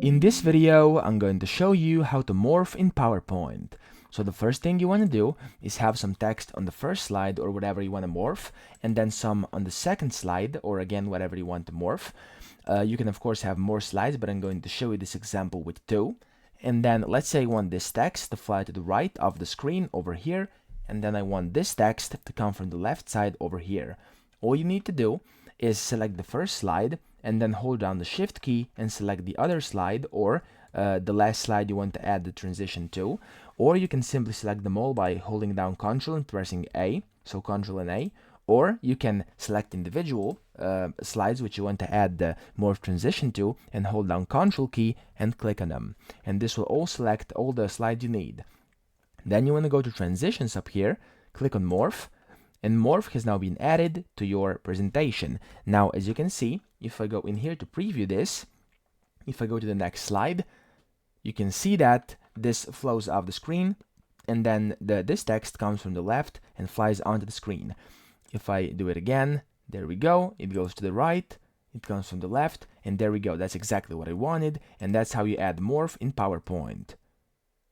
In this video, I'm going to show you how to morph in PowerPoint. So the first thing you want to do is have some text on the first slide or whatever you want to morph, and then some on the second slide, or again, whatever you want to morph. You can of course have more slides, but I'm going to show you this example with two. And then let's say I want this text to fly to the right of the screen over here, and then I want this text to come from the left side over here. All you need to do is select the first slide and then hold down the shift key and select the other slide, or the last slide you want to add the transition to, or you can simply select them all by holding down Ctrl and pressing A, so Ctrl and A, or you can select individual slides which you want to add the morph transition to and hold down Ctrl key and click on them, and this will all select all the slides you need. Then you want to go to transitions up here, click on morph, and morph has now been added to your presentation. Now, as you can see, if I go in here to preview this, if I go to the next slide, you can see that this flows off the screen, and then this text comes from the left and flies onto the screen. If I do it again, there we go, it goes to the right, it comes from the left, and there we go. That's exactly what I wanted, and that's how you add morph in PowerPoint.